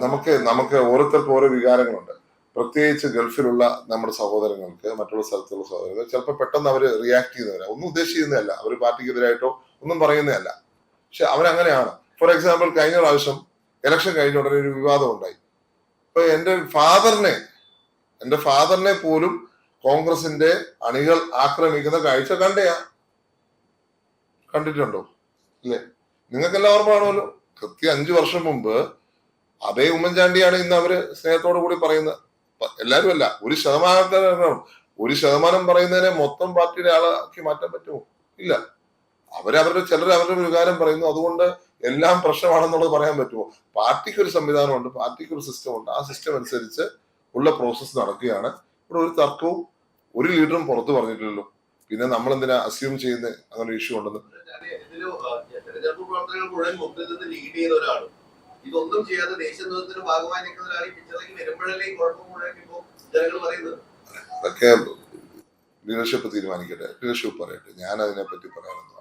നമുക്ക് നമുക്ക് ഓരോരുത്തർക്കും ഓരോ വികാരങ്ങളുണ്ട്. പ്രത്യേകിച്ച് ഗൾഫിലുള്ള നമ്മുടെ സഹോദരങ്ങൾക്ക്, മറ്റുള്ള സ്ഥലത്തുള്ള സഹോദരങ്ങൾ ചിലപ്പോൾ പെട്ടെന്ന് അവർ റിയാക്ട് ചെയ്യുന്നവരാ. ഒന്നും ഉദ്ദേശിക്കുന്നതല്ല, അവർ പാർട്ടിക്കെതിരായിട്ടോ ഒന്നും പറയുന്നതല്ല. പക്ഷെ അവരങ്ങനെയാണ്. ഫോർ എക്സാമ്പിൾ, കഴിഞ്ഞ പ്രാവശ്യം ഇലക്ഷൻ കഴിഞ്ഞ ഉടനെ ഒരു വിവാദം ഉണ്ടായി. ഇപ്പൊ എന്റെ ഫാദറിനെ പോലും കോൺഗ്രസിന്റെ അണികൾ ആക്രമിക്കുന്ന കാഴ്ച കണ്ടിട്ടുണ്ടോ? ഇല്ലേ? നിങ്ങൾക്കെല്ലാം ഓർമ്മ കാണുമല്ലോ. കൃത്യം 5 വർഷം മുമ്പ് അതേ ഉമ്മൻചാണ്ടിയാണ് ഇന്ന് അവര് സ്നേഹത്തോടു കൂടി പറയുന്നത്. എല്ലാരും അല്ല, 1% പറയുന്നതിനെ മൊത്തം പാർട്ടിയുടെ ആളാക്കി മാറ്റാൻ പറ്റുമോ? ഇല്ല. ചിലർ അവരുടെ വികാരം പറയുന്നു, അതുകൊണ്ട് എല്ലാം പ്രശ്നമാണെന്നുള്ളത് പറയാൻ പറ്റുമോ? പാർട്ടിക്ക് ഒരു സംവിധാനമുണ്ട്, പാർട്ടിക്ക് ഒരു സിസ്റ്റം ഉണ്ട്. ആ സിസ്റ്റം അനുസരിച്ച് ഉള്ള പ്രോസസ്സ് നടക്കുകയാണ്. ഇവിടെ ഒരു തർക്കവും ഒരു ലീഡറും പുറത്തു പറഞ്ഞിട്ടില്ലല്ലോ. പിന്നെ നമ്മൾ എന്തിനാ അസ്യൂം ചെയ്യുന്നത് അങ്ങനെ ഇഷ്യൂ ഉണ്ടെന്ന്? തെരഞ്ഞെടുപ്പ് പ്രവർത്തനങ്ങൾ മുഴുവൻ മുമ്പിൽ നിന്ന് ലീഡ് ചെയ്ത ഒരാളും ഇതൊന്നും ചെയ്യാതെ ദേശീയത്തിന്റെ ഭാഗമായി നിൽക്കുന്ന ഒരാൾ പിക്ചറിലേക്ക് വരുമ്പോഴല്ലേ ഈ കുഴപ്പം മുഴുവൻ ഇപ്പോ ജനങ്ങൾ പറയുന്നത്. അതൊക്കെ ലീഡർഷിപ്പ് തീരുമാനിക്കട്ടെ, ലീഡർഷിപ്പ് പറയട്ടെ. ഞാൻ അതിനെ പറ്റി പറയാനൊന്നും